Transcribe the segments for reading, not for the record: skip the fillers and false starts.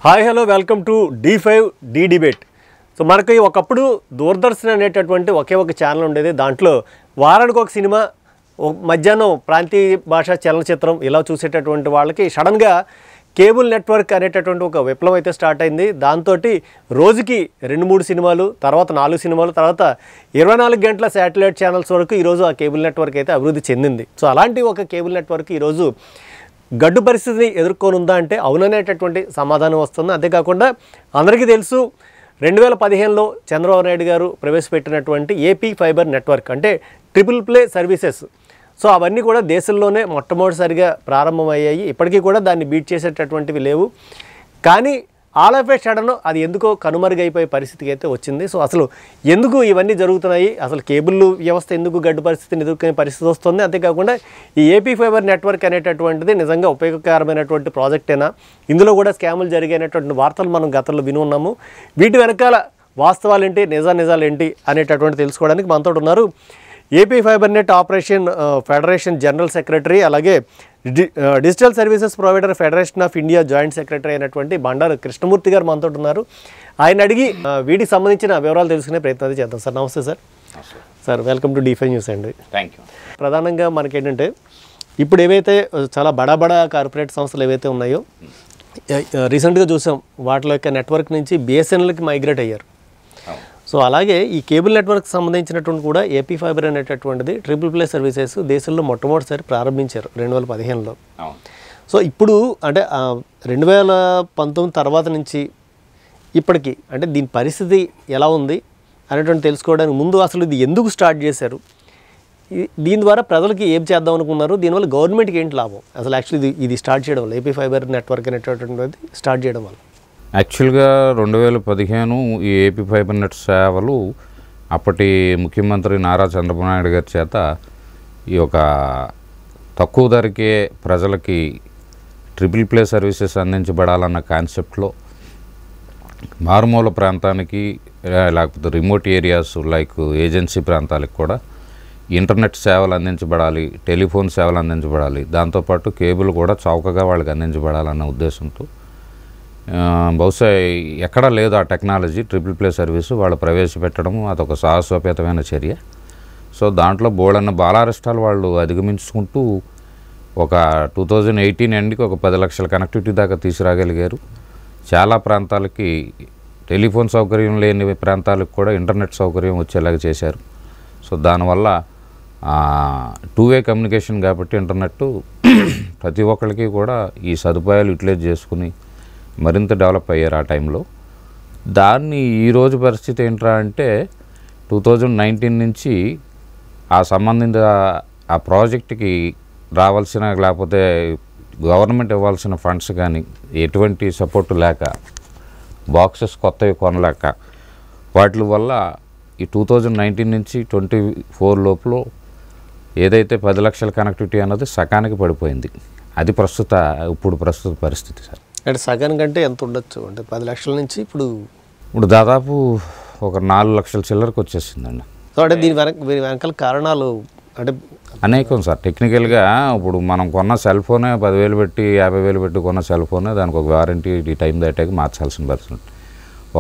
Hi hello welcome to D5 D debate. So మనకి ఒకప్పుడు దూరదర్శన్ అనేటటువంటి ఒకే ఒక ఛానల్ ఉండేది. దాంట్లో వారానికి ఒక సినిమా, మధ్యాహ్నం ప్రాంతీయ భాషా చలనచిత్రం ఇలా చూసేటటువంటి వాళ్ళకి సడన్గా కేబుల్ నెట్వర్క్ అనేటటువంటి ఒక విప్లవం అయితే స్టార్ట్ అయింది. దాంతో రోజుకి 2-3 సినిమాలు, తర్వాత 4 సినిమాలు, తర్వాత 24 గంటల శాటిలైట్ ఛానల్స్ వరకు ఈరోజు ఆ కేబుల్ నెట్వర్క్ అయితే అభివృద్ధి చెందింది. సో అలాంటి ఒక కేబుల్ నెట్వర్క్ ఈరోజు గడ్డు పరిస్థితిని ఎదుర్కొనుందా అంటే అవుననేటటువంటి సమాధానం వస్తుంది. అంతేకాకుండా అందరికీ తెలుసు 2015లో చంద్రబాబు నాయుడు గారు ప్రవేశపెట్టినటువంటి ఏపీ ఫైబర్ నెట్వర్క్ అంటే ట్రిపుల్ ప్లే సర్వీసెస్. సో అవన్నీ కూడా దేశంలోనే మొట్టమొదటిసారిగా ప్రారంభమయ్యాయి. ఇప్పటికీ కూడా దాన్ని బీట్ చేసేటటువంటివి లేవు. కానీ ఆల్ ఆఫ్ ఏ సడన్ అది ఎందుకో కనుమరుగైపోయే పరిస్థితికి అయితే వచ్చింది. సో అసలు ఎందుకు ఇవన్నీ జరుగుతున్నాయి, అసలు కేబుల్ వ్యవస్థ ఎందుకు గడ్డు పరిస్థితిని ఎదుర్కొనే పరిస్థితి వస్తుంది, అంతేకాకుండా ఈ ఏపీ ఫైబర్ నెట్వర్క్ అనేటటువంటిది నిజంగా ఉపయోగకరమైనటువంటి ప్రాజెక్టేనా, ఇందులో కూడా స్కాములు జరిగేటటువంటి వార్తలు మనం గతంలో విని ఉన్నాము. వీటి వెనకాల వాస్తవాలు ఏంటి, నిజాలు ఏంటి అనేటటువంటి తెలుసుకోవడానికి మనతో ఉన్నారు AP fibre net operation federation general secretary, అలాగే digital services provider federation of India joint secretary అయినటువంటి బండారు కృష్ణమూర్తి గారు మనతో ఉన్నారు. ఆయన అడిగి వీటికి సంబంధించిన వివరాలు తెలుసుకునే ప్రయత్నం చేద్దాం. సార్ నమస్తే sir. Sir welcome to D5 news అండి. Thank you. ప్రధానంగా మనకేంటంటే ఇప్పుడు ఏవైతే చాలా బడా కార్పొరేట్ సంస్థలు ఏవైతే ఉన్నాయో రీసెంట్గా చూసాం, వాటి యొక్క నెట్వర్క్ నుంచి BSNLకి మైగ్రేట్ అయ్యారు. సో అలాగే ఈ కేబుల్ నెట్వర్క్ సంబంధించినటువంటి కూడా ఏపీ ఫైబర్ అనేటటువంటిది ట్రిపుల్ ప్లే సర్వీసెస్ దేశంలో మొట్టమొదటిసారి ప్రారంభించారు 2015లో. సో ఇప్పుడు అంటే 2019 తర్వాత నుంచి ఇప్పటికీ అంటే దీని పరిస్థితి ఎలా ఉంది అనేటువంటి తెలుసుకోవడానికి ముందు అసలు ఇది ఎందుకు స్టార్ట్ చేశారు, దీని ద్వారా ప్రజలకి ఏం చేద్దాం అనుకున్నారు, దీనివల్ల గవర్నమెంట్కి ఏంటి లాభం, అసలు యాక్చువల్లీ ఇది స్టార్ట్ చేయడం వల్ల ఏపీ ఫైబర్ నెట్వర్క్ అనేటటువంటిది స్టార్ట్ చేయడం వల్ల? యాక్చువల్గా 2015 ఈ ఏపీ ఫైబర్ నెట్ సేవలు అప్పటి ముఖ్యమంత్రి నారా చంద్రబాబు నాయుడు గారి చేత ఈ యొక్క తక్కువ ధరకే ప్రజలకి ట్రిపుల్ ప్లే సర్వీసెస్ అందించబడాలన్న కాన్సెప్ట్లో మారుమూల ప్రాంతానికి లేకపోతే రిమోట్ ఏరియాస్ లైక్ ఏజెన్సీ ప్రాంతాలకు కూడా ఇంటర్నెట్ సేవలు అందించబడాలి, టెలిఫోన్ సేవలు అందించబడాలి, దాంతోపాటు కేబుల్ కూడా చౌకగా వాళ్ళకి అందించబడాలన్న ఉద్దేశంతో బహుశా ఎక్కడా లేదు ఆ టెక్నాలజీ ట్రిపుల్ ప్లే సర్వీసు వాళ్ళు ప్రవేశపెట్టడం అదొక సాహసోపేతమైన చర్య. సో దాంట్లో బోల్డన్న బాలారిష్టాలు వాళ్ళు అధిగమించుకుంటూ ఒక 2018 ఎండ్కి ఒక 10 లక్షల కనెక్టివిటీ దాకా తీసుకురాగలిగారు. చాలా ప్రాంతాలకి టెలిఫోన్ సౌకర్యం లేని ప్రాంతాలకు కూడా ఇంటర్నెట్ సౌకర్యం వచ్చేలాగా చేశారు. సో దానివల్ల 2-వే కమ్యూనికేషన్ కాబట్టి ఇంటర్నెట్ ప్రతి ఒక్కరికి కూడా ఈ సదుపాయాలు యూటిలైజ్ చేసుకుని మరింత డెవలప్ అయ్యారు ఆ టైంలో. దాన్ని ఈరోజు పరిస్థితి ఏంట్రా అంటే 2019 నుంచి ఆ సంబంధిత ఆ ప్రాజెక్ట్కి రావాల్సిన లేకపోతే గవర్నమెంట్ ఇవ్వాల్సిన ఫండ్స్ కానీ ఎటువంటి సపోర్టు లేక బాక్సెస్ కొత్తవి కొనలేక వాటి వల్ల ఈ 2019 నుంచి 24 లోపల ఏదైతే 10 లక్షల కనెక్టివిటీ అన్నది సగానికి పడిపోయింది. అది ఇప్పుడు ప్రస్తుత పరిస్థితి సార్. అంటే సగానికంటే ఎంత ఉండొచ్చు, అంటే 10 లక్షల నుంచి ఇప్పుడు దాదాపు ఒక 4 లక్షల చిల్లరకు వచ్చేసిందండి. సో అంటే దీని వెనకాల కారణాలు అంటే అనేకం సార్. టెక్నికల్గా ఇప్పుడు మనం కొన్న సెల్ ఫోనే 10,000 పెట్టి 50,000 పెట్టి కొన్న సెల్ ఫోనే దానికి ఒక వారంటీ టైం దాటాక మార్చాల్సిన పరిస్థితి.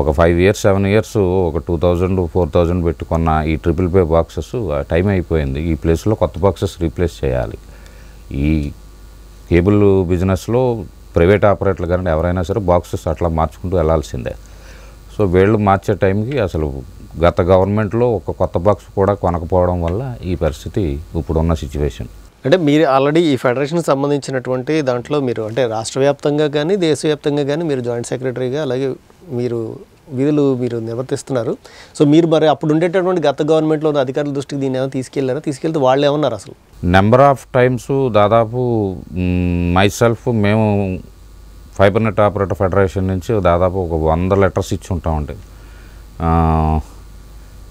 ఒక 5 ఇయర్స్ 7 ఇయర్స్ ఒక 2,000 4,000 పెట్టుకున్న ఈ ట్రిపుల్ పే బాక్సెస్ టైం అయిపోయింది. ఈ ప్లేస్లో కొత్త బాక్సెస్ రీప్లేస్ చేయాలి. ఈ కేబుల్ బిజినెస్లో ప్రైవేట్ ఆపరేటర్లు కానీ ఎవరైనా సరే బాక్సెస్ అట్లా మార్చుకుంటూ వెళ్ళాల్సిందే. సో వీళ్ళు మార్చే టైంకి అసలు గత గవర్నమెంట్లో ఒక కొత్త బాక్స్ కూడా కొనకపోవడం వల్ల ఈ పరిస్థితి ఇప్పుడున్న సిచ్యువేషన్. అంటే మీరు ఆల్రెడీ ఈ ఫెడరేషన్కి సంబంధించినటువంటి దాంట్లో మీరు అంటే రాష్ట్ర వ్యాప్తంగా కానీ దేశవ్యాప్తంగా కానీ మీరు జాయింట్ సెక్రటరీగా అలాగే విధులు మీరు నిర్వర్తిస్తున్నారు. సో మీరు మరి అప్పుడు ఉండేటటువంటి గత గవర్నమెంట్లో ఉన్న అధికారుల దృష్టికి దీన్ని ఏమైనా తీసుకెళ్తే వాళ్ళు ఏమన్నారు అసలు? నెంబర్ ఆఫ్ టైమ్స్ దాదాపు మేము ఫైబర్ నెట్ ఆపరేటర్ ఫెడరేషన్ నుంచి దాదాపు ఒక 100 లెటర్స్ ఇచ్చి ఉంటామండి.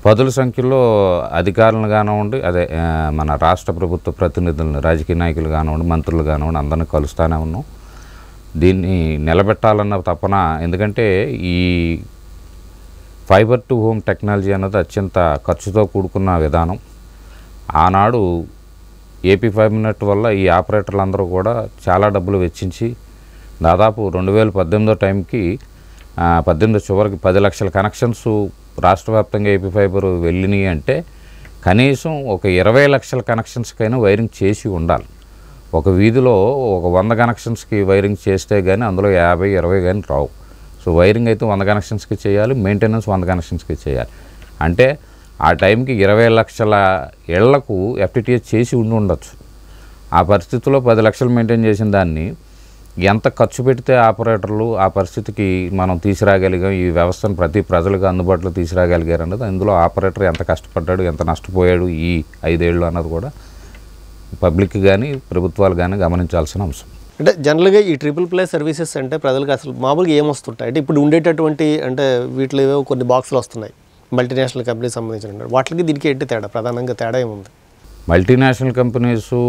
పదుల సంఖ్యలో అధికారులను కానివ్వండి, అదే మన రాష్ట్ర ప్రభుత్వ ప్రతినిధులను, రాజకీయ నాయకులు కానివ్వండి, మంత్రులు కానివ్వండి, అందరినీ కలుస్తూనే ఉన్నాం. దీన్ని నిలబెట్టాలన్న తపన, ఎందుకంటే ఈ ఫైబర్ టు హోమ్ టెక్నాలజీ అన్నది అత్యంత ఖర్చుతో కూడుకున్న విధానం. ఆనాడు ఏపీ ఫైబర్ నెట్ వల్ల ఈ ఆపరేటర్లు అందరూ కూడా చాలా డబ్బులు వెచ్చించి దాదాపు 2018 టైంకి 18 చివరికి 10 లక్షల కనెక్షన్స్ రాష్ట్ర వ్యాప్తంగా ఏపీ ఫైబర్ వెళ్ళినాయి అంటే కనీసం ఒక 20 లక్షల కనెక్షన్స్కైనా వైరింగ్ చేసి ఉండాలి. ఒక వీధిలో ఒక 100 కనెక్షన్స్కి వైరింగ్ చేస్తే కానీ అందులో 50, 20 కానీ రావు. సో వైరింగ్ అయితే 100 కనెక్షన్స్కి చేయాలి, మెయింటెనెన్స్ 100 కనెక్షన్స్కి చేయాలి. అంటే ఆ టైంకి 20 లక్షల ఇళ్లకు ఎఫ్టిటిహెచ్ చేసి ఉండొచ్చు. ఆ పరిస్థితిలో 10 లక్షలు మెయింటైన్ చేసిన దాన్ని ఎంత ఖర్చు పెడితే ఆపరేటర్లు ఆ పరిస్థితికి మనం తీసుకురాగలిగాం, ఈ వ్యవస్థను ప్రతి ప్రజలకు అందుబాటులో తీసుకురాగలిగారు అన్నది, అందులో ఆపరేటర్ ఎంత కష్టపడ్డాడు, ఎంత నష్టపోయాడు ఈ 5 ఏళ్ళు అన్నది కూడా పబ్లిక్ కానీ ప్రభుత్వాలు కానీ గమనించాల్సిన అంశం. అంటే జనరల్గా ఈ ట్రిపుల్ ప్లే సర్వీసెస్ అంటే ప్రజలకు అసలు మామూలుగా ఏమొస్తుంటాయి అంటే ఇప్పుడు ఉండేటటువంటి అంటే వీటిలో ఏవో కొన్ని బాక్సులు వస్తున్నాయి మల్టీనేషనల్ కంపెనీకి సంబంధించిన, వాటికి దీనికి ఏంటి తేడా, ప్రధానంగా తేడా ఏముంది? మల్టీనేషనల్ కంపెనీసు,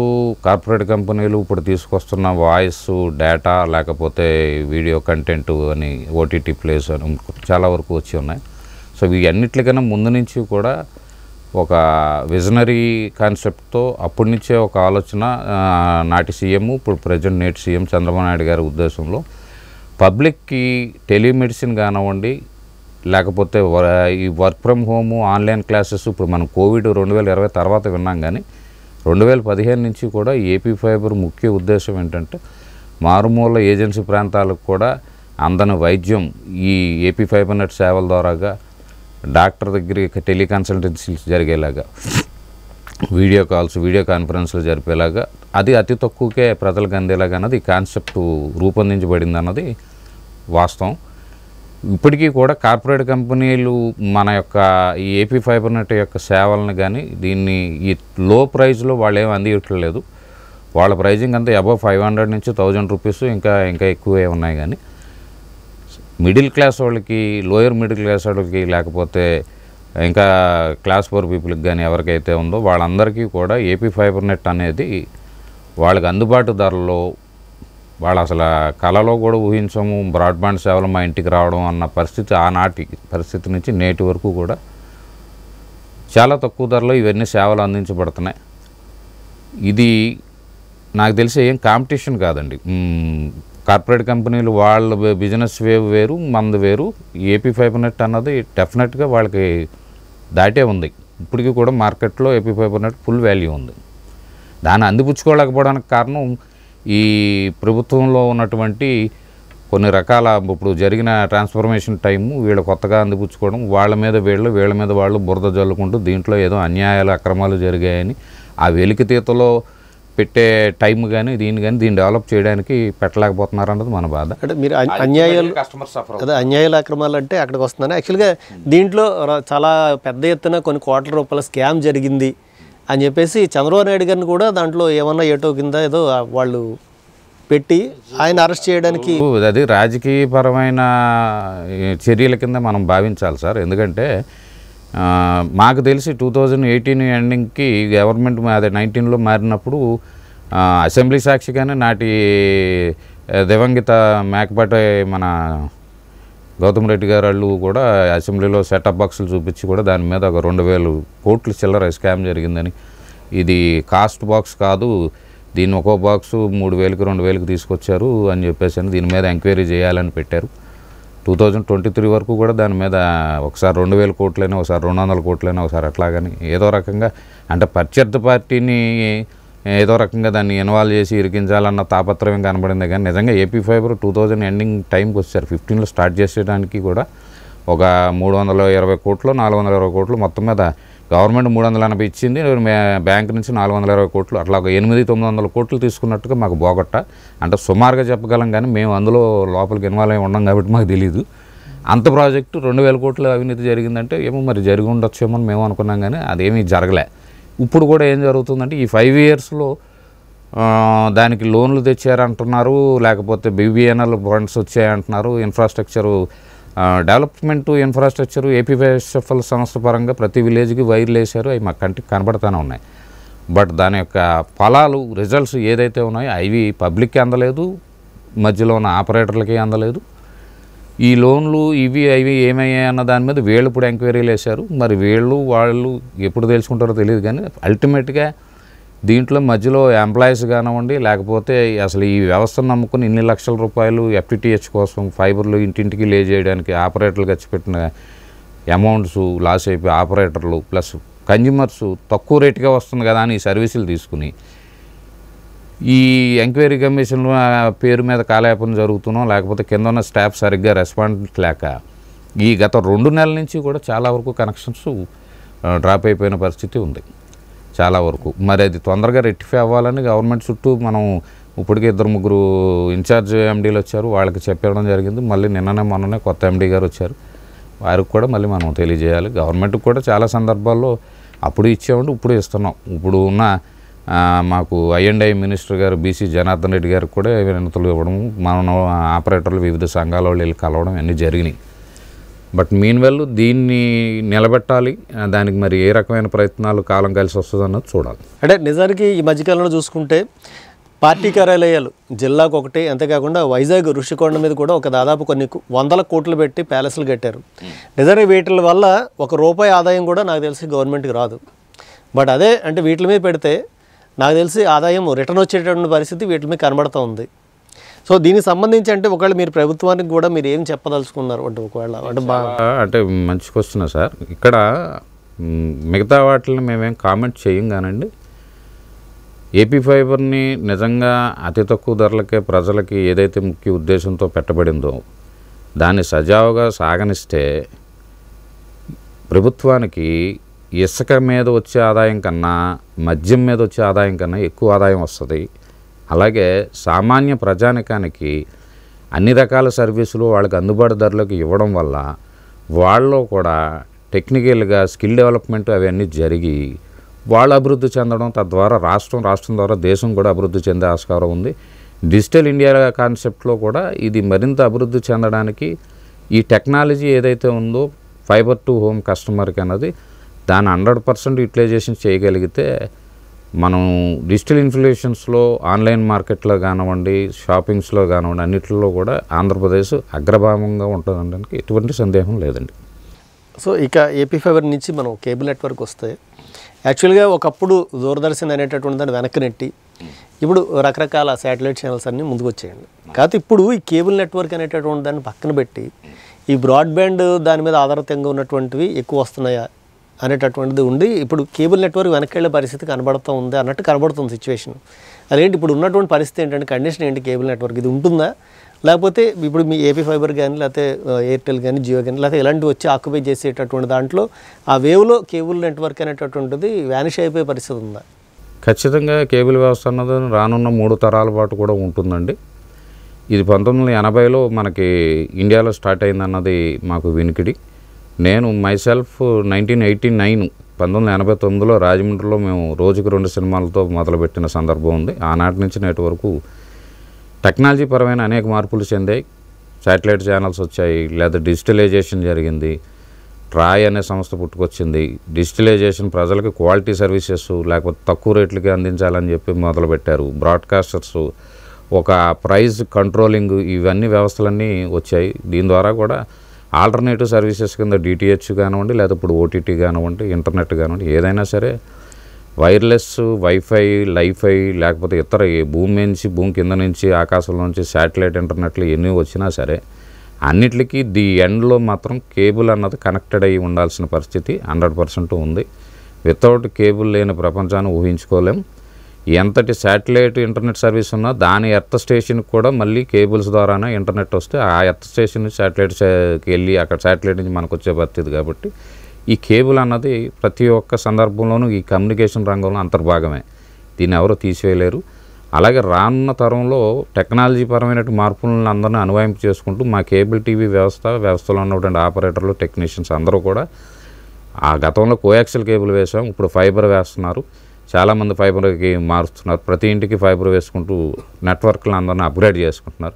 కార్పొరేట్ కంపెనీలు ఇప్పుడు తీసుకొస్తున్న వాయిస్, డేటా, లేకపోతే వీడియో కంటెంట్ అని ఓటీటీ ప్లేస్ అని చాలా వరకు వచ్చి ఉన్నాయి. సో ఇవి అన్నిట్లకన్నా ముందు నుంచి కూడా ఒక విజనరీ కాన్సెప్ట్తో అప్పటి నుంచే ఒక ఆలోచన నాటి సీఎం, ఇప్పుడు ప్రజెంట్ నేటి సీఎం చంద్రబాబు నాయుడు గారి ఉద్దేశంలో పబ్లిక్కి టెలిమెడిసిన్ కానివ్వండి, లేకపోతే ఈ work from home, online classes, ఇప్పుడు మనం కోవిడ్ 2020 తర్వాత విన్నాం, కానీ 2015 నుంచి కూడా ఏపీ ఫైబర్ ముఖ్య ఉద్దేశం ఏంటంటే మారుమూల ఏజెన్సీ ప్రాంతాలకు కూడా అందని వైద్యం ఈ ఏపీ ఫైబర్ నెట్ సేవల ద్వారాగా డాక్టర్ దగ్గరికి టెలికన్సల్టెన్సీ జరిగేలాగా, వీడియో కాల్స్, వీడియో కాన్ఫరెన్స్లు జరిపేలాగా, అది అతి తక్కువకే ప్రజలకు అందేలాగా అన్నది ఈ కాన్సెప్ట్ రూపొందించబడింది అన్నది వాస్తవం. ఇప్పటికీ కూడా కార్పొరేట్ కంపెనీలు మన యొక్క ఈ ఏపీ ఫైబర్ నెట్ యొక్క సేవలను కానీ దీన్ని ఈ లో ప్రైస్లో వాళ్ళు ఏమి అందియట్లేదు. వాళ్ళ ప్రైజింగ్ అంతా అబవ్ 500 నుంచి 1000 రూపీస్ ఇంకా ఎక్కువే ఉన్నాయి. కానీ మిడిల్ క్లాస్ వాళ్ళకి, లోయర్ మిడిల్ క్లాస్ వాళ్ళకి, లేకపోతే ఇంకా క్లాస్ 4 పీపుల్కి కానీ ఎవరికైతే ఉందో వాళ్ళందరికీ కూడా ఏపీ ఫైబర్ నెట్ అనేది వాళ్ళకి అందుబాటు ధరలో, వాళ్ళు అసలు కళలో కూడా ఊహించము బ్రాడ్బ్యాండ్ సేవలు మా ఇంటికి రావడం అన్న పరిస్థితి, ఆనాటి పరిస్థితి నుంచి నేటి వరకు కూడా చాలా తక్కువ ధరలో ఇవన్నీ సేవలు అందించబడుతున్నాయి. ఇది నాకు తెలిసి ఏం కాంపిటీషన్ కాదండి. కార్పొరేట్ కంపెనీలు వాళ్ళ బిజినెస్ వేవ్ వేరు, మంది వేరు. ఏపీ ఫైబర్ నెట్ అన్నది డెఫినెట్గా వాళ్ళకి దాటే ఉంది. ఇప్పటికీ కూడా మార్కెట్లో AP fibre net full value ఉంది. దాన్ని అందిపుచ్చుకోలేకపోవడానికి కారణం ఈ ప్రభుత్వంలో ఉన్నటువంటి కొన్ని రకాల ఇప్పుడు జరిగిన ట్రాన్స్ఫర్మేషన్ టైము, వీళ్ళు కొత్తగా అందిపుచ్చుకోవడం, వాళ్ళ మీద వాళ్ళు బురద జల్లుకుంటూ దీంట్లో ఏదో అన్యాయాలు, అక్రమాలు జరిగాయని ఆ వెలికితీతలో పెట్టే టైం కానీ దీన్ని డెవలప్ చేయడానికి పెట్టలేకపోతున్నారు అన్నది మన బాధ. అంటే మీరు అన్యాయాలు, అదే అన్యాయాలు, అక్రమాలు అంటే అక్కడికి వస్తున్నాను. యాక్చువల్గా దీంట్లో చాలా పెద్ద ఎత్తున కొన్ని కోట్ల రూపాయల స్కామ్ జరిగింది అని చెప్పేసి చంద్రబాబు నాయుడు గారిని కూడా దాంట్లో ఏమన్నా ఏటో కింద ఏదో వాళ్ళు పెట్టి ఆయన అరెస్ట్ చేయడానికి, అది రాజకీయపరమైన చర్యల కింద మనం భావించాలి సార్. ఎందుకంటే మాకు తెలిసి 2018 ఎండింగ్కి గవర్నమెంట్ అదే 19లో మారినప్పుడు అసెంబ్లీ సాక్షిగానే నాటి దివంగిత మేకపాటి మన గౌతమ్ రెడ్డి గారు వాళ్ళు కూడా అసెంబ్లీలో సెటప్ బాక్సులు చూపించి కూడా దాని మీద ఒక 2000 కోట్లు చిల్లర స్కామ్ జరిగిందని, ఇది కాస్ట్ బాక్స్ కాదు, దీన్ని ఒక్కో బాక్సు 3000కి 2000కి తీసుకొచ్చారు అని చెప్పేసి దీని మీద ఎంక్వైరీ చేయాలని పెట్టారు. 2023 వరకు కూడా దాని మీద ఒకసారి 2000 కోట్లైనా, ఒకసారి 200 కోట్లైనా, ఒకసారి అట్లాగని ఏదో రకంగా అంటే ప్రత్యర్థి పార్టీని ఏదో రకంగా దాన్ని ఇన్వాల్వ్ చేసి ఇరికించాలన్న తాపత్రయం కనబడింది. కానీ నిజంగా ఏపీ ఫైబర్ 2000 ఎండింగ్ టైంకి వచ్చారు. 15లో స్టార్ట్ చేసేయడానికి కూడా ఒక 320 కోట్లు, 420 కోట్లు మొత్తం మీద గవర్నమెంట్ 380 ఇచ్చింది, బ్యాంక్ నుంచి 420 కోట్లు, అట్లా ఒక 800-900 కోట్లు తీసుకున్నట్టుగా మాకు బోగొట్ట. అంటే సుమారుగా చెప్పగలం, కానీ మేము అందులో లోపలికి ఇన్వాల్వ్ అయి ఉన్నాం కాబట్టి మాకు తెలియదు. అంత ప్రాజెక్టు 2000 కోట్ల అవినీతి జరిగిందంటే ఏమో మరి జరిగి ఉండొచ్చేమో అని మేము అనుకున్నాం, కానీ అదేమీ జరగలే. ఇప్పుడు కూడా ఏం జరుగుతుందంటే ఈ 5 ఇయర్స్లో దానికి లోన్లు తెచ్చారంటున్నారు, లేకపోతే బీబీఎన్ఎల్ ఫండ్స్ వచ్చాయంటున్నారు. ఇన్ఫ్రాస్ట్రక్చరు డెవలప్మెంట్ ఇన్ఫ్రాస్ట్రక్చరు ఏపీఎస్ఎఫ్ఎల్ సంస్థ పరంగా ప్రతి విలేజ్కి వైర్లు వేశారు, అవి మా కంటికి కనబడుతూనే ఉన్నాయి. బట్ దాని యొక్క ఫలాలు, రిజల్ట్స్ ఏదైతే ఉన్నాయో అవి పబ్లిక్కి అందలేదు, మధ్యలో ఉన్న ఆపరేటర్లకి అందలేదు. ఈ లోన్లు ఇవి అవి ఏమయ్యాయి అన్న దాని మీద వీళ్ళు ఇప్పుడు ఎంక్వైరీలు వేశారు. మరి వాళ్ళు ఎప్పుడు తెలుసుకుంటారో తెలియదు, కానీ అల్టిమేట్గా దీంట్లో మధ్యలో ఎంప్లాయీస్ కానివ్వండి, లేకపోతే అసలు ఈ వ్యవస్థను నమ్ముకుని ఇన్ని లక్షల రూపాయలు FTTH కోసం ఫైబర్లు ఇంటింటికి లే చేయడానికి ఆపరేటర్లు ఖర్చు పెట్టిన అమౌంట్స్ లాస్ అయిపోయి ఆపరేటర్లు ప్లస్ కన్జ్యూమర్స్ తక్కువ రేటుగా వస్తుంది కదా అని ఈ సర్వీసులు తీసుకుని ఈ ఎంక్వైరీ కమిషన్ పేరు మీద కాలయాపన జరుగుతున్నాం, లేకపోతే కింద ఉన్న స్టాఫ్ సరిగ్గా రెస్పాన్స్ లేక ఈ గత 2 నెలల నుంచి కూడా చాలా వరకు కనెక్షన్స్ డ్రాప్ అయిపోయిన పరిస్థితి ఉంది చాలా వరకు. మరి అది తొందరగా రెక్టిఫై అవ్వాలని గవర్నమెంట్ చుట్టూ మనం ఇప్పటికే 2-3 ఇన్ఛార్జ్ MDలు వచ్చారు, వాళ్ళకి చెప్పడం జరిగింది. మళ్ళీ మొన్ననే కొత్త MD గారు వచ్చారు, వారికి కూడా మళ్ళీ మనం తెలియజేయాలి. గవర్నమెంట్కి కూడా చాలా సందర్భాల్లో అప్పుడు ఇచ్చామంటే ఇప్పుడు ఇస్తున్నాం. ఇప్పుడు ఉన్న మాకు I&I మినిస్టర్ గారు BC జనార్దన్ రెడ్డి గారికి కూడా వినతులు ఇవ్వడం, మన ఆపరేటర్లు వివిధ సంఘాల వాళ్ళు వెళ్ళి కలవడం అన్నీ జరిగినాయి. బట్ మీన్వెల్ దీన్ని నిలబెట్టాలి, దానికి మరి ఏ రకమైన ప్రయత్నాలు కాలం కలిసి వస్తుంది అన్నది చూడాలి. అంటే నిజానికి ఈ మధ్యకాలంలో చూసుకుంటే పార్టీ కార్యాలయాలు జిల్లాకు ఒకటి, అంతేకాకుండా వైజాగ్ ఋషికొండ మీద కూడా ఒక దాదాపు కొన్ని 100 కోట్లు పెట్టి ప్యాలెస్లు కట్టారు. నిజానికి వీటి వల్ల ₹1 ఆదాయం కూడా నాకు తెలిసి గవర్నమెంట్కి రాదు. బట్ అదే అంటే వీటి మీద పెడితే నాకు తెలిసి ఆదాయం రిటర్న్ వచ్చేటటువంటి పరిస్థితి వీటి మీద కనబడుతూ ఉంది. సో దీనికి సంబంధించి అంటే ఒకవేళ మీరు ప్రభుత్వానికి కూడా మీరు ఏం చెప్పదలుచుకున్నారు అంటే ఒకవేళ అంటే మంచి క్వశ్చన్ సార్. ఇక్కడ మిగతా వాటిని మేమేం కామెంట్ చేయం కానండి, ఏపీ ఫైబర్ని నిజంగా అతి తక్కువ ధరలకే ప్రజలకి ఏదైతే ముఖ్య ఉద్దేశంతో పెట్టబడిందో దాన్ని సజావుగా సాగనిస్తే ప్రభుత్వానికి ఇసుక మీద వచ్చే ఆదాయం కన్నా మద్యం మీద వచ్చే ఆదాయం కన్నా ఎక్కువ ఆదాయం వస్తుంది. అలాగే సామాన్య ప్రజానికానికి అన్ని రకాల సర్వీసులు వాళ్ళకి అందుబాటు ధరలకు ఇవ్వడం వల్ల వాళ్ళు కూడా టెక్నికల్గా స్కిల్ డెవలప్మెంట్ అవన్నీ జరిగి వాళ్ళు అభివృద్ధి చెందడం, తద్వారా రాష్ట్రం ద్వారా దేశం కూడా అభివృద్ధి చెందే ఆస్కారం ఉంది. డిజిటల్ ఇండియా కాన్సెప్ట్లో కూడా ఇది మరింత అభివృద్ధి చెందడానికి ఈ టెక్నాలజీ ఏదైతే ఉందో ఫైబర్ టు హోమ్ కస్టమర్కి అన్నది దాన్ని 100% యూటిలైజేషన్ చేయగలిగితే మనం డిజిటల్ ఇన్ఫ్లేషన్స్లో ఆన్లైన్ మార్కెట్లో కానివ్వండి, షాపింగ్స్లో కానివ్వండి, అన్నింటిలో కూడా ఆంధ్రప్రదేశ్ అగ్రభాగంగా ఉంటుందనడానికి ఎటువంటి సందేహం లేదండి. సో ఇక ఏపీ ఫైబర్ నుంచి మనం కేబుల్ నెట్వర్క్ వస్తే యాక్చువల్గా ఒకప్పుడు దూరదర్శన్ అనేటటువంటి దాన్ని వెనక్కి నెట్టి ఇప్పుడు రకరకాల శాటిలైట్ ఛానల్స్ అన్నీ ముందుకు వచ్చేయండి. కాకపోతే ఇప్పుడు ఈ కేబుల్ నెట్వర్క్ అనేటటువంటి దాన్ని పక్కన పెట్టి ఈ బ్రాడ్బ్యాండ్ దాని మీద ఆధారితంగా ఉన్నటువంటివి ఎక్కువ వస్తున్నాయా అనేటటువంటిది ఉండి ఇప్పుడు కేబుల్ నెట్వర్క్ వెనక్కి వెళ్ళే పరిస్థితి కనబడుతూ ఉంది అన్నట్టు కనబడుతుంది సిచ్యువేషన్. అదేంటి ఇప్పుడు ఉన్నటువంటి పరిస్థితి ఏంటంటే కండిషన్ ఏంటి? కేబుల్ నెట్వర్క్ ఇది ఉంటుందా, లేకపోతే ఇప్పుడు మీ ఏపీ ఫైబర్ కానీ లేకపోతే ఎయిర్టెల్ కానీ జియో కానీ లేకపోతే ఇలాంటివి వచ్చి ఆక్యుపై చేసేటటువంటి దాంట్లో ఆ వేవ్లో కేబుల్ నెట్వర్క్ అనేటటువంటిది వ్యానిష్ అయిపోయే పరిస్థితి ఉందా? ఖచ్చితంగా కేబుల్ వ్యవస్థ అన్నది రానున్న 3 తరాల పాటు కూడా ఉంటుందండి. ఇది 1980లో మనకి ఇండియాలో స్టార్ట్ అయిందన్నది మాకు వినికిడి. నేను మైసెల్ఫ్ 1989లో రాజమండ్రిలో మేము రోజుకు 2 సినిమాలతో మొదలుపెట్టిన సందర్భం ఉంది. ఆనాటి నుంచి నేటి వరకు టెక్నాలజీ పరమైన అనేక మార్పులు చెందాయి. శాటిలైట్ ఛానల్స్ వచ్చాయి, లేదా డిజిటలైజేషన్ జరిగింది, ట్రాయ్ అనే సంస్థ పుట్టుకొచ్చింది. డిజిటలైజేషన్ ప్రజలకు క్వాలిటీ సర్వీసెస్ లేకపోతే తక్కువ రేట్లకి అందించాలని చెప్పి మొదలుపెట్టారు. బ్రాడ్కాస్టర్స్, ఒక ప్రైజ్ కంట్రోలింగ్, ఇవన్నీ వ్యవస్థలన్నీ వచ్చాయి. దీని ద్వారా కూడా ఆల్టర్నేటివ్ సర్వీసెస్ కింద DTH కానివ్వండి, లేదా ఇప్పుడు OTT కానివ్వండి, ఇంటర్నెట్ కానివ్వండి, ఏదైనా సరే వైర్లెస్, వైఫై, లైఫై, లేకపోతే ఇతర భూమి నుంచి భూమి కింద నుంచి ఆకాశంలో నుంచి శాటిలైట్ ఇంటర్నెట్లు ఎన్ని వచ్చినా సరే అన్నిటికీ ది ఎండ్లో మాత్రం కేబుల్ అన్నది కనెక్టెడ్ అయ్యి ఉండాల్సిన పరిస్థితి 100% ఉంది. వితౌట్ కేబుల్ లేని ప్రపంచాన్ని ఊహించుకోలేం. ఎంతటి శాటిలైట్ ఇంటర్నెట్ సర్వీస్ ఉన్నా దాని ఎర్త్ స్టేషన్కి కూడా మళ్ళీ కేబుల్స్ ద్వారానే ఇంటర్నెట్ వస్తే ఆ ఎర్త్ స్టేషన్ నుంచి శాటిలైట్కి వెళ్ళి అక్కడ శాటిలైట్ నుంచి మనకు వచ్చే పరిస్థితి. కాబట్టి ఈ కేబుల్ అన్నది ప్రతి ఒక్క సందర్భంలోనూ ఈ కమ్యూనికేషన్ రంగంలో అంతర్భాగమే, దీన్ని ఎవరో తీసివేయలేరు. అలాగే రానున్న తరంలో టెక్నాలజీ పరమైన మార్పులను అందరినీ అనువయింపు చేసుకుంటూ మా కేబుల్ టీవీ వ్యవస్థలో ఉన్నటువంటి ఆపరేటర్లు, టెక్నీషియన్స్ అందరూ కూడా ఆ గతంలో కోయాక్సిల్ కేబుల్ వేసాం, ఇప్పుడు ఫైబర్ వేస్తున్నారు. చాలామంది ఫైబర్కి మారుస్తున్నారు. ప్రతి ఇంటికి ఫైబర్ వేసుకుంటూ నెట్వర్క్లను అందరినీ అప్గ్రేడ్ చేసుకుంటున్నారు.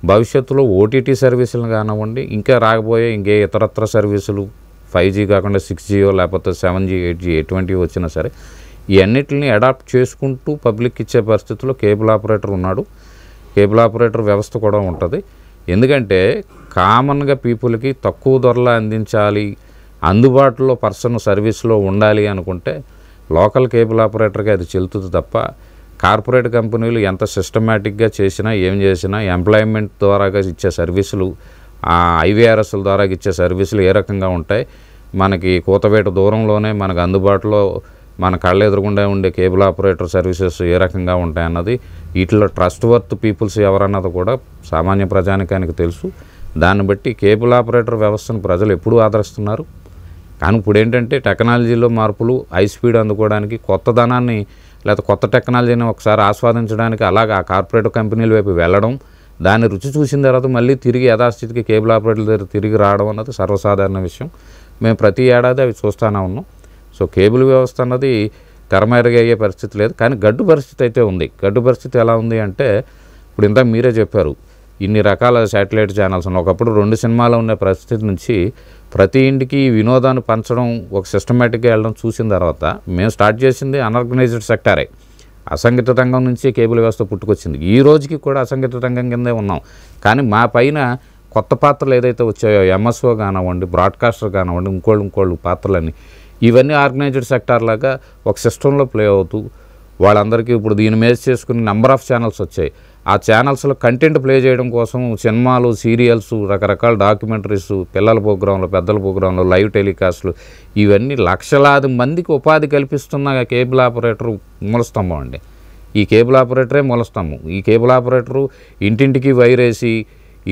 భవిష్యత్తులో OTT సర్వీసులు కానివ్వండి, ఇంకా రాకపోయే ఇంకే ఇతరత్ర సర్వీసులు 5G కాకుండా 6G లేకపోతే 7G 8G ఎటువంటివి వచ్చినా సరే ఈ అన్నిటిని అడాప్ట్ చేసుకుంటూ పబ్లిక్ ఇచ్చే పరిస్థితుల్లో కేబుల్ ఆపరేటర్ ఉన్నాడు. కేబుల్ ఆపరేటర్ వ్యవస్థ కూడా ఉంటుంది. ఎందుకంటే కామన్గా పీపుల్కి తక్కువ ధరలో అందించాలి, అందుబాటులో పర్సన్ సర్వీస్లో ఉండాలి అనుకుంటే లోకల్ కేబుల్ ఆపరేటర్కి అది చెల్లుతుంది తప్ప కార్పొరేట్ కంపెనీలు ఎంత సిస్టమేటిక్గా చేసినా ఏం చేసినా ఎంప్లాయ్మెంట్ ద్వారాగా ఇచ్చే సర్వీసులు, ఐవీఆర్ఎస్ల ద్వారా ఇచ్చే సర్వీసులు ఏ రకంగా ఉంటాయి, మనకి కూతవేట దూరంలోనే మనకు అందుబాటులో మన కళ్ళ ఎదురుగుండా ఉండే కేబుల్ ఆపరేటర్ సర్వీసెస్ ఏ రకంగా ఉంటాయన్నది, వీటిలో ట్రస్ట్ వర్త్ పీపుల్స్ ఎవరన్నది కూడా సామాన్య ప్రజానికానికి తెలుసు. దాన్ని బట్టి కేబుల్ ఆపరేటర్ వ్యవస్థను ప్రజలు ఎప్పుడూ ఆదరిస్తున్నారు. కానీ ఇప్పుడు ఏంటంటే టెక్నాలజీలో మార్పులు, హై స్పీడ్ అందుకోవడానికి కొత్తదనాన్ని లేదా కొత్త టెక్నాలజీని ఒకసారి ఆస్వాదించడానికి అలాగే ఆ కార్పొరేట్ కంపెనీల వైపు వెళ్ళడం, దాన్ని రుచి చూసిన తర్వాత మళ్ళీ తిరిగి యథాస్థితికి కేబుల్ ఆపరేటర్ల దగ్గర తిరిగి రావడం అన్నది సర్వసాధారణ విషయం. మేము ప్రతి ఏడాది అవి చూస్తూనే ఉన్నాం. సో కేబుల్ వ్యవస్థ అన్నది తెరమేరగయ్యే పరిస్థితి లేదు, కానీ గడ్డు పరిస్థితి అయితే ఉంది. గడ్డు పరిస్థితి ఎలా ఉంది అంటే, ఇప్పుడు ఇందాక మీరే చెప్పారు, ఇన్ని రకాల శాటిలైట్ ఛానల్స్ ఉన్నాయి. ఒకప్పుడు 2 సినిమాలు ఉన్న పరిస్థితి నుంచి ప్రతి ఇంటికి వినోదాన్ని పంచడం, ఒక సిస్టమేటిక్గా వెళ్ళడం చూసిన తర్వాత మేము స్టార్ట్ చేసింది అన్ఆర్గనైజ్డ్ సెక్టారే. అసంఘటిత రంగం నుంచి కేబుల్ వ్యవస్థ పుట్టుకొచ్చింది. ఈ రోజుకి కూడా అసంఘటిత రంగం కిందే ఉన్నాం. కానీ మా పైన కొత్త పాత్రలు ఏదైతే వచ్చాయో, ఎంఎస్ఓ కానివ్వండి, బ్రాడ్కాస్టర్ కానివ్వండి, ఇంకోళ్ళు పాత్రలన్నీ, ఇవన్నీ ఆర్గనైజ్డ్ సెక్టార్ లాగా ఒక సిస్టంలో ప్లే అవుతూ వాళ్ళందరికీ ఇప్పుడు దీని మీద చేసుకుని నెంబర్ ఆఫ్ ఛానల్స్ వచ్చాయి. ఆ ఛానల్స్లో కంటెంట్ ప్లే చేయడం కోసం సినిమాలు, సీరియల్స్, రకరకాల డాక్యుమెంటరీస్, పిల్లల ప్రోగ్రాంలు, పెద్దల ప్రోగ్రాంలు, లైవ్ టెలికాస్ట్లు, ఇవన్నీ లక్షలాది మందికి ఉపాధి కల్పిస్తున్న కేబుల్ ఆపరేటర్ మూలస్తంభం అండి. ఈ కేబుల్ ఆపరేటరే మూలస్తంభం. ఈ కేబుల్ ఆపరేటరు ఇంటింటికి వైరేసి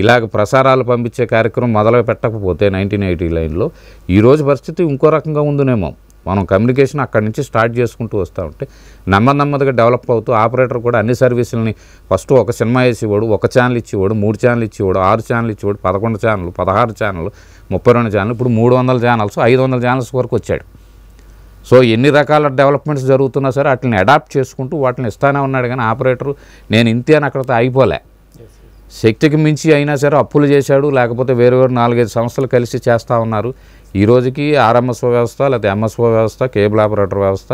ఇలాగ ప్రసారాలు పంపించే కార్యక్రమం మొదలు పెట్టకపోతే 1980 లైన్లో ఈరోజు పరిస్థితి ఇంకో రకంగా ఉందనేమో. మనం కమ్యూనికేషన్ అక్కడి నుంచి స్టార్ట్ చేసుకుంటూ వస్తూ ఉంటే నెమ్మదిగా డెవలప్ అవుతూ ఆపరేటర్ కూడా అన్ని సర్వీసులని ఫస్ట్ ఒక సినిమా వేసేవాడు, 1 ఛానల్ ఇచ్చేవాడు, 3 ఛానల్ ఇచ్చేవాడు, 6 ఛానల్ ఇచ్చేవాడు, 11 ఛానల్, 16 ఛానల్, 32 ఛానల్, ఇప్పుడు 300 ఛానల్స్, 500 ఛానల్స్ వరకు వచ్చాడు. సో ఎన్ని రకాల డెవలప్మెంట్స్ జరుగుతున్నా సరే వాటిని అడాప్ట్ చేసుకుంటూ వాటిని ఇస్తానే ఉన్నాడు. కానీ ఆపరేటరు నేను ఇంతే అని అక్కడితో అయిపోలే. శక్తికి మించి అయినా సరే అప్పులు చేశాడు, లేకపోతే వేరు 4-5 సంస్థలు కలిసి చేస్తూ ఉన్నారు. ఈ రోజుకి ఆర్ఎంఎస్ఓ వ్యవస్థ లేదా ఎంఎస్ఓ వ్యవస్థ, కేబుల్ ఆపరేటర్ వ్యవస్థ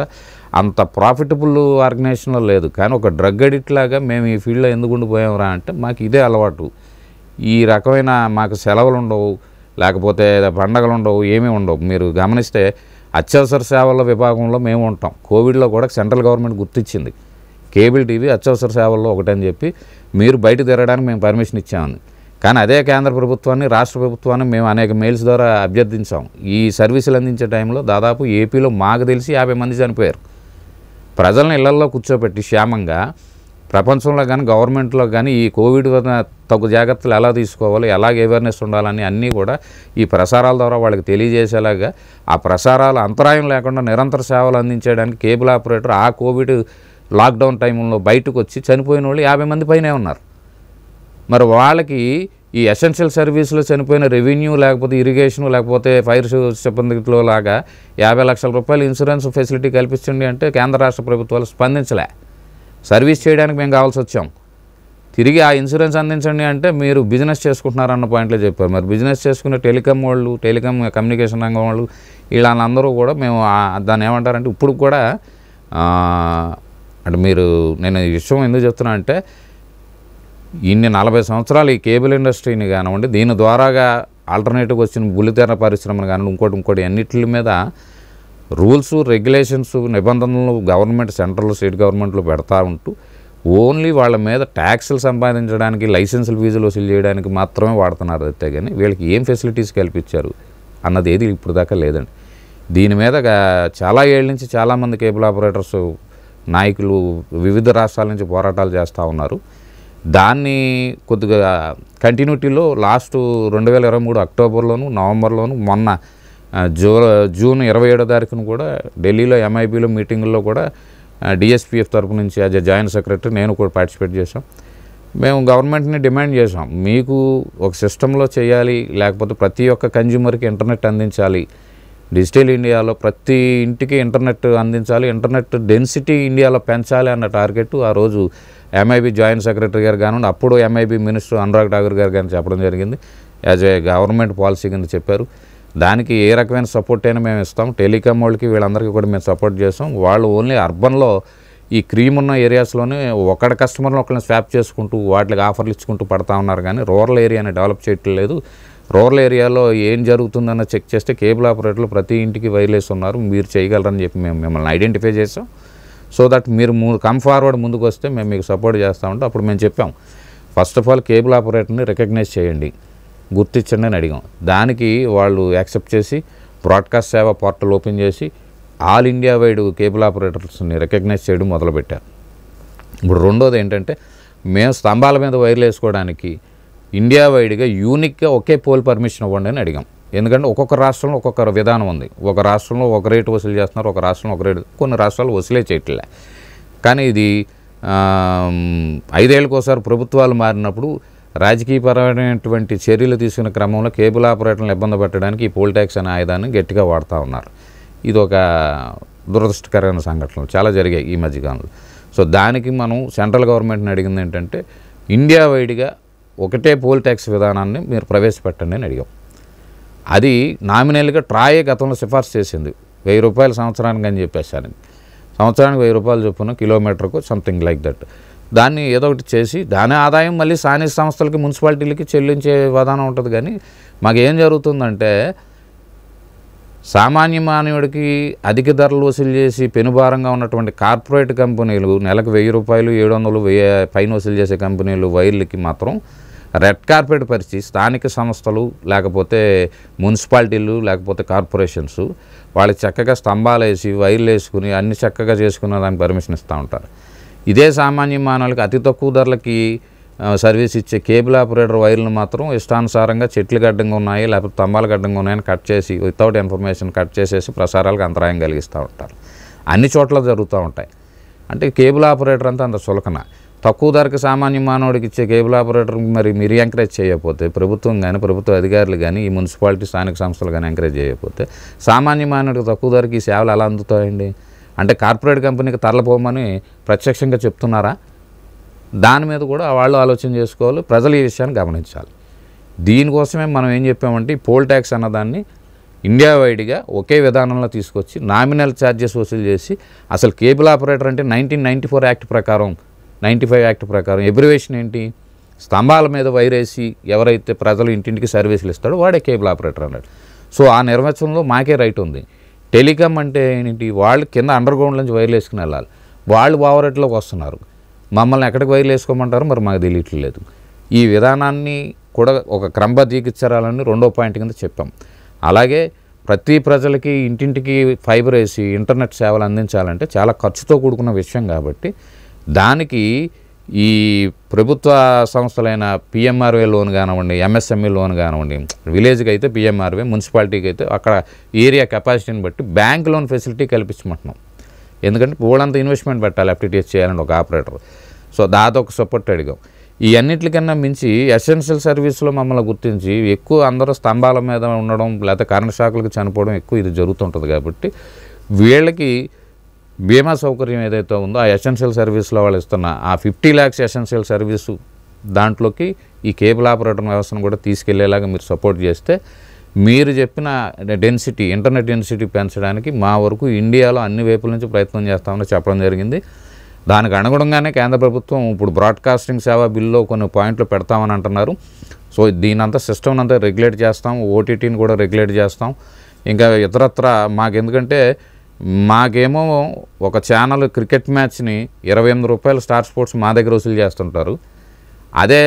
అంత ప్రాఫిటబుల్ ఆర్గనైజేషన్లో లేదు. కానీ ఒక డ్రగ్ అడిక్ట్ లాగా మేము ఈ ఫీల్డ్లో ఎందుకు ఉండిపోయామరా అంటే మాకు ఇదే అలవాటు. ఈ రకమైన మాకు సెలవులు ఉండవు, లేకపోతే పండగలు ఉండవు, ఏమీ ఉండవు. మీరు గమనిస్తే అత్యవసర సేవల విభాగంలో మేము ఉంటాం. కోవిడ్లో కూడా సెంట్రల్ గవర్నమెంట్ గుర్తించింది కేబుల్ టీవీ అత్యవసర సేవల్లో ఒకటని చెప్పి మీరు బయట తిరగడానికి మేము పర్మిషన్ ఇచ్చామని. కానీ అదే కేంద్ర ప్రభుత్వాన్ని, రాష్ట్ర ప్రభుత్వాన్ని మేము అనేక మెయిల్స్ ద్వారా అభ్యర్థించాం. ఈ సర్వీసులు అందించే టైంలో దాదాపు ఏపీలో మాకు తెలిసి 50 మంది చనిపోయారు. ప్రజలను ఇళ్లల్లో కూర్చోబెట్టి క్షేమంగా ప్రపంచంలో కానీ గవర్నమెంట్లో కానీ ఈ కోవిడ్ తగు జాగ్రత్తలు ఎలా తీసుకోవాలి, ఎలాగ అవేర్నెస్ ఉండాలని అన్నీ కూడా ఈ ప్రసారాల ద్వారా వాళ్ళకి తెలియజేసేలాగా, ఆ ప్రసారాలు అంతరాయం లేకుండా నిరంతర సేవలు అందించడానికి కేబుల్ ఆపరేటర్ ఆ కోవిడ్ లాక్డౌన్ టైంలో బయటకు వచ్చి చనిపోయిన వాళ్ళు 50 మంది పైనే ఉన్నారు. మరి వాళ్ళకి ఈ ఎసెన్షియల్ సర్వీసులో చనిపోయిన రెవెన్యూ, లేకపోతే ఇరిగేషన్, లేకపోతే ఫైర్ సిబ్బందిలో లాగా 50 లక్షల రూపాయలు ఇన్సూరెన్స్ ఫెసిలిటీ కల్పించండి అంటే కేంద్ర రాష్ట్ర ప్రభుత్వాలు స్పందించలే. సర్వీస్ చేయడానికి మేము కావాల్సి వచ్చాం. తిరిగి ఆ ఇన్సూరెన్స్ అందించండి అంటే మీరు బిజినెస్ చేసుకుంటున్నారన్న పాయింట్లో చెప్పారు. మరి బిజినెస్ చేసుకునే టెలికాం వాళ్ళు, టెలికాం కమ్యూనికేషన్ రంగం వాళ్ళు, వీళ్ళందరూ కూడా మేము దాన్ని ఏమంటారంటే ఇప్పుడు కూడా అంటే నేను ఈ విషయం ఎందుకు చెప్తున్నా అంటే ఇన్ని 40 సంవత్సరాలు ఈ కేబుల్ ఇండస్ట్రీని కానివ్వండి, దీని ద్వారాగా ఆల్టర్నేటివ్గా వచ్చిన బుల్లితెర పరిశ్రమను కానివ్వండి, ఇంకోటి అన్నిటి మీద రూల్స్, రెగ్యులేషన్స్, నిబంధనలు గవర్నమెంట్, సెంట్రల్, స్టేట్ గవర్నమెంట్లు పెడతా ఉంటూ ఓన్లీ వాళ్ళ మీద ట్యాక్సులు సంపాదించడానికి, లైసెన్సులు, ఫీజులు వసూలు చేయడానికి మాత్రమే వాడుతున్నారు. అయితే కానీ వీళ్ళకి ఏం ఫెసిలిటీస్ కల్పించారు అన్నది ఏది ఇప్పుడు దాకా లేదండి. దీని మీద చాలా ఏళ్ళ నుంచి చాలామంది కేబుల్ ఆపరేటర్స్ నాయకులు వివిధ రాష్ట్రాల నుంచి పోరాటాలు చేస్తూ ఉన్నారు. దాన్ని కొద్దిగా కంటిన్యూటీలో లాస్ట్ 2023 అక్టోబర్లోను, నవంబర్లోను, మొన్న జూన్ 27వ తారీఖున కూడా ఢిల్లీలో ఎంఐబీలో మీటింగుల్లో కూడా డిఎస్పీఎఫ్ తరపు నుంచి యాజ్ ఎ జాయింట్ సెక్రటరీ నేను కూడా పార్టిసిపేట్ చేశాం. మేము గవర్నమెంట్ని డిమాండ్ చేసాం, మీకు ఒక సిస్టంలో చేయాలి, లేకపోతే ప్రతి ఒక్క కన్జ్యూమర్కి ఇంటర్నెట్ అందించాలి, డిజిటల్ ఇండియాలో ప్రతి ఇంటికి ఇంటర్నెట్ అందించాలి, ఇంటర్నెట్ డెన్సిటీ ఇండియాలో పెంచాలి అన్న టార్గెట్ ఆ రోజు ఎంఐబీ జాయింట్ సెక్రటరీ గారు కానివ్వండి, అప్పుడు ఎంఐబీ మినిస్టర్ అనురాగ్ ఠాకూర్ గారు కానీ చెప్పడం జరిగింది. యాజ్ ఏ గవర్నమెంట్ పాలసీ కింద చెప్పారు. దానికి ఏ రకమైన సపోర్ట్ అయినా మేము ఇస్తాం. టెలికాం వాళ్ళకి వీళ్ళందరికీ కూడా మేము సపోర్ట్ చేస్తాం. వాళ్ళు ఓన్లీ అర్బన్లో ఈ క్రీమ్ ఉన్న ఏరియాస్లోనే ఒకటి కస్టమర్ని ఒకరిని స్వాప్ చేసుకుంటూ వాటికి ఆఫర్లు ఇచ్చుకుంటూ పడతా ఉన్నారు. కానీ రూరల్ ఏరియాని డెవలప్ చేయట్లేదు. రూరల్ ఏరియాలో ఏం జరుగుతుందన్న చెక్ చేస్తే కేబుల్ ఆపరేటర్లు ప్రతి ఇంటికి వైర్లెస్ ఉన్నారు, మీరు చేయగలరని చెప్పి మేము మిమ్మల్ని ఐడెంటిఫై చేసాం. సో దట్ మీరు కమ్ ఫార్వర్డ్ ముందుకు వస్తే మేము మీకు సపోర్ట్ చేస్తామంటే అప్పుడు మేము చెప్పాం, ఫస్ట్ ఆఫ్ ఆల్ కేబుల్ ఆపరేటర్ని రికగ్నైజ్ చేయండి, గుర్తించండి అని అడిగాం. దానికి వాళ్ళు యాక్సెప్ట్ చేసి బ్రాడ్కాస్ట్ సేవ పోర్టల్ ఓపెన్ చేసి ఆల్ ఇండియా వైడ్ కేబుల్ ఆపరేటర్స్ని రికగ్నైజ్ చేయడం మొదలుపెట్టారు. ఇప్పుడు రెండోది ఏంటంటే, మేము స్తంభాల మీద వైర్లు వేసుకోవడానికి ఇండియా వైడ్గా యూనిక్గా ఒకే పోల్ పర్మిషన్ ఇవ్వండి అని అడిగాం. ఎందుకంటే ఒక్కొక్క రాష్ట్రంలో ఒక్కొక్క విధానం ఉంది. ఒక రాష్ట్రంలో ఒక రేటు వసూలు చేస్తున్నారు, ఒక రాష్ట్రంలో ఒక రేటు, కొన్ని రాష్ట్రాలు వసూలే చేయట్లే. కానీ ఇది 5 ఏళ్ళకోసారి ప్రభుత్వాలు మారినప్పుడు రాజకీయపరమైనటువంటి చర్యలు తీసుకున్న క్రమంలో కేబుల్ ఆపరేటర్లను ఇబ్బంది పెట్టడానికి ఈ పోల్ ట్యాక్స్ అనే ఆయుధాన్ని గట్టిగా వాడుతూ ఉన్నారు. ఇది ఒక దురదృష్టకరమైన సంఘటనలు చాలా జరిగాయి ఈ మధ్యకాలంలో. సో దానికి మనం సెంట్రల్ గవర్నమెంట్ని అడిగింది ఏంటంటే, ఇండియా వైడ్గా ఒకటే పోల్ ట్యాక్స్ విధానాన్ని మీరు ప్రవేశపెట్టండి అని అడిగాం. అది నామినల్గా ట్రాయే గతంలో సిఫార్సు చేసింది, 1000 రూపాయలు సంవత్సరానికి అని చెప్పేసాను. సంవత్సరానికి 1000 రూపాయలు చొప్పున కిలోమీటర్కు సంథింగ్ లైక్ దట్. దాన్ని ఏదో ఒకటి చేసి దాని ఆదాయం మళ్ళీ స్థానిక సంస్థలకి మున్సిపాలిటీలకి చెల్లించే విధానం ఉంటుంది. కానీ మాకేం జరుగుతుందంటే, సామాన్య మానవుడికి అధిక ధరలు వసూలు చేసి పెనుభారంగా ఉన్నటువంటి కార్పొరేట్ కంపెనీలు, నెలకు 1000 రూపాయలు 700 1000 పైన వసూలు చేసే కంపెనీలు వైర్లకి మాత్రం రెడ్ కార్పెట్ పరిచి స్థానిక సంస్థలు లేకపోతే మున్సిపాలిటీలు లేకపోతే కార్పొరేషన్స్ వాళ్ళకి చక్కగా స్తంభాలు వేసి వైర్లు వేసుకుని అన్ని చక్కగా చేసుకున్న దానికి పర్మిషన్ ఇస్తూ ఉంటారు. ఇదే సామాన్య మానవులకి అతి తక్కువ ధరలకి సర్వీస్ ఇచ్చే కేబుల్ ఆపరేటర్ వైర్లను మాత్రం ఇష్టానుసారంగా చెట్లు గడ్డంగా ఉన్నాయి లేకపోతే స్తంభాలు గడ్డంగా ఉన్నాయని కట్ చేసి వితౌట్ ఇన్ఫర్మేషన్ కట్ చేసేసి ప్రసారాలకు అంతరాయం కలిగిస్తూ ఉంటారు. అన్ని చోట్ల జరుగుతూ ఉంటాయి. అంటే కేబుల్ ఆపరేటర్ అంతా అంత చులకన. తక్కువ ధరకు సామాన్య మానవుడికి ఇచ్చే కేబుల్ ఆపరేటర్ మరి మీరు ఎంకరేజ్ చేయకపోతే, ప్రభుత్వం కానీ ప్రభుత్వ అధికారులు కానీ ఈ మున్సిపాలిటీ స్థానిక సంస్థలు కానీ ఎంకరేజ్ చేయకపోతే సామాన్య మానవుడికి తక్కువ ధరకు ఈ సేవలు ఎలా అందుతాయండి? అంటే కార్పొరేట్ కంపెనీకి తరలిపోమని ప్రత్యక్షంగా చెప్తున్నారా? దాని మీద కూడా వాళ్ళు ఆలోచన చేసుకోవాలి, ప్రజలు ఈ విషయాన్ని గమనించాలి. దీనికోసమే మనం ఏం చెప్పామంటే, ఈ పోల్ ట్యాక్స్ అన్నదాన్ని ఇండియా వైడ్గా ఒకే విధానంలో తీసుకొచ్చి నామినల్ ఛార్జెస్ వసూలు చేసి, అసలు కేబుల్ ఆపరేటర్ అంటే 1994 యాక్ట్ ప్రకారం 95 యాక్ట్ ప్రకారం ఎబ్రివేషన్ ఏంటి? స్తంభాల మీద వైరేసి ఎవరైతే ప్రజలు ఇంటింటికి సర్వీసులు ఇస్తాడో వాడే కేబుల్ ఆపరేటర్ అన్నాడు. సో ఆ నిర్వచనంలో మాకే రైట్ ఉంది. టెలికామ్ అంటే ఏంటి? వాళ్ళు కింద అండర్ గ్రౌండ్ నుంచి వైర్లు వేసుకుని వెళ్ళాలి. వాళ్ళు ఓవర్హెడ్లోకి వస్తున్నారు, మమ్మల్ని ఎక్కడికి వైర్లు వేసుకోమంటారో మరి మాకు తెలియట్లేదు. ఈ విధానాన్ని కూడా ఒక క్రమబద్ధీకరించాలని రెండో పాయింట్ కింద చెప్పాం. అలాగే ప్రతి ప్రజలకి ఇంటింటికి ఫైబర్ వేసి ఇంటర్నెట్ సేవలు అందించాలంటే చాలా ఖర్చుతో కూడుకున్న విషయం కాబట్టి దానికి ఈ ప్రభుత్వ సంస్థలైన పిఎంఆర్వే లోన్ కానివ్వండి, ఎంఎస్ఎంఈ లోన్ కానివ్వండి, విలేజ్కి అయితే పిఎంఆర్వే, మున్సిపాలిటీకి అయితే అక్కడ ఏరియా కెపాసిటీని బట్టి బ్యాంక్ లోన్ ఫెసిలిటీ కల్పించమంటున్నాం. ఎందుకంటే పూలంతా ఇన్వెస్ట్మెంట్ పెట్టాలి ఎఫ్టీటీఎస్ చేయాలని ఒక ఆపరేటర్. సో దాదొక సపోర్ట్ అడిగాం. ఈ అన్నింటికన్నా మించి ఎసెన్షియల్ సర్వీస్లో మమ్మల్ని గుర్తించి ఎక్కువ అందరూ స్తంభాల మీద ఉండడం లేకపోతే కరెంట్ షాకులకు చనిపోవడం ఎక్కువ ఇది జరుగుతుంటుంది కాబట్టి వీళ్ళకి బీమా సౌకర్యం ఏదైతే ఉందో ఆ ఎసెన్షియల్ సర్వీస్లో వాళ్ళు ఇస్తున్న ఆ 50 lakhs ఎసెన్షియల్ సర్వీసు దాంట్లోకి ఈ కేబుల్ ఆపరేటర్ వ్యవస్థను కూడా తీసుకెళ్లేలాగా మీరు సపోర్ట్ చేస్తే మీరు చెప్పిన డెన్సిటీ ఇంటర్నెట్ డెన్సిటీ పెంచడానికి మా వరకు ఇండియాలో అన్ని వైపుల నుంచి ప్రయత్నం చేస్తామని చెప్పడం జరిగింది. దానికి అనుగుణంగానే కేంద్ర ప్రభుత్వం ఇప్పుడు బ్రాడ్కాస్టింగ్ సేవా బిల్లో కొన్ని పాయింట్లు పెడతామని అంటున్నారు. సో దీనంతా సిస్టమ్ అంతా రెగ్యులేట్ చేస్తాం, ఓటీటీని కూడా రెగ్యులేట్ చేస్తాం. ఇంకా ఇతరత్ర మాకెందుకంటే మాకేమో ఒక ఛానల్ క్రికెట్ మ్యాచ్ని 28 రూపాయలు స్టార్ స్పోర్ట్స్ మా దగ్గర వసూలు చేస్తుంటారు. అదే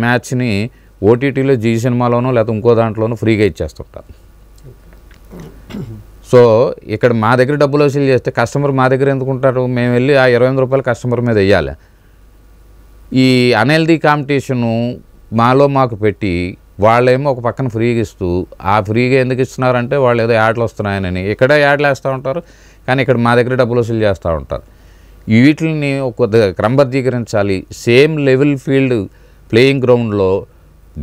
మ్యాచ్ని ఓటీటీలో జీ సినిమాలోనో లేకపోతే ఇంకో దాంట్లోనూ ఫ్రీగా ఇచ్చేస్తుంటారు. సో ఇక్కడ మా దగ్గర డబ్బులు వసూలు చేస్తే కస్టమర్ మా దగ్గర ఎందుకుంటారు? మేము వెళ్ళి ఆ 28 రూపాయలు కస్టమర్ మీద వెయ్యాలి. ఈ అన్హెల్దీ కాంపిటీషను మాకు పెట్టి వాళ్ళేమో ఒక పక్కన ఫ్రీగా ఇస్తూ, ఆ ఫ్రీగా ఎందుకు ఇస్తున్నారంటే వాళ్ళు ఏదో యాడ్లు వస్తున్నాయని ఇక్కడే యాడ్లు వేస్తూ ఉంటారు, కానీ ఇక్కడ మా దగ్గర డబ్బులు వసూలు చేస్తూ ఉంటారు. వీటిని ఒక క్రమబద్ధీకరించాలి. సేమ్ లెవెల్ ఫీల్డ్ ప్లేయింగ్ గ్రౌండ్లో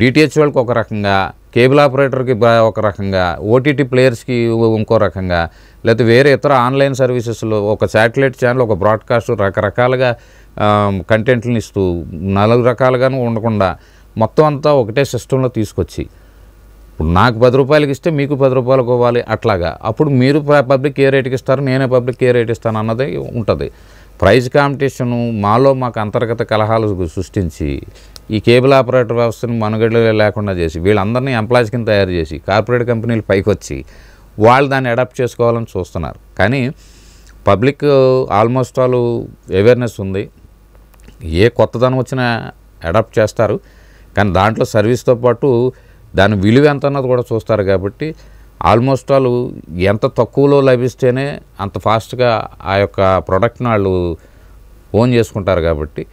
డిటిహెచ్ వాళ్ళకి ఒక రకంగా, కేబుల్ ఆపరేటర్కి ఒక రకంగా, ఓటీటీ ప్లేయర్స్కి ఇంకో రకంగా, లేకపోతే వేరే ఇతర ఆన్లైన్ సర్వీసెస్లో ఒక శాటిలైట్ ఛానల్ ఒక బ్రాడ్కాస్ట్ రకరకాలుగా కంటెంట్లను ఇస్తూ 4 రకాలుగాను ఉండకుండా మొత్తం అంతా ఒకటే సిస్టంలో తీసుకొచ్చి ఇప్పుడు నాకు 10 రూపాయలకి ఇస్తే మీకు 10 రూపాయలకు ఇవ్వాలి అట్లాగా. అప్పుడు మీరు పబ్లిక్ ఏ రేట్కి ఇస్తారు, నేనే పబ్లిక్ ఏ రేట్ ఇస్తాను అన్నది ఉంటుంది. ప్రైజ్ కాంపిటీషను మాకు అంతర్గత కలహాలు సృష్టించి ఈ కేబుల్ ఆపరేటర్ వ్యవస్థను మనుగడలో లేకుండా చేసి వీళ్ళందరినీ ఎంప్లాయీస్ కింద తయారు చేసి కార్పొరేట్ కంపెనీలు పైకి వచ్చి వాళ్ళు దాన్ని అడాప్ట్ చేసుకోవాలని చూస్తున్నారు. కానీ పబ్లిక్ ఆల్మోస్ట్ ఆల్ అవేర్నెస్ ఉంది, ఏ కొత్తదనం వచ్చినా అడాప్ట్ చేస్తారు. కానీ దాంట్లో సర్వీస్తో పాటు దాని విలువ ఎంత అన్నది కూడా చూస్తారు. కాబట్టి ఆల్మోస్ట్ ఆల్ ఎంత తక్కువలో లభిస్తేనే అంత ఫాస్ట్గా ఆ యొక్క ప్రోడక్ట్ని వాళ్ళు ఓన్ చేసుకుంటారు. కాబట్టి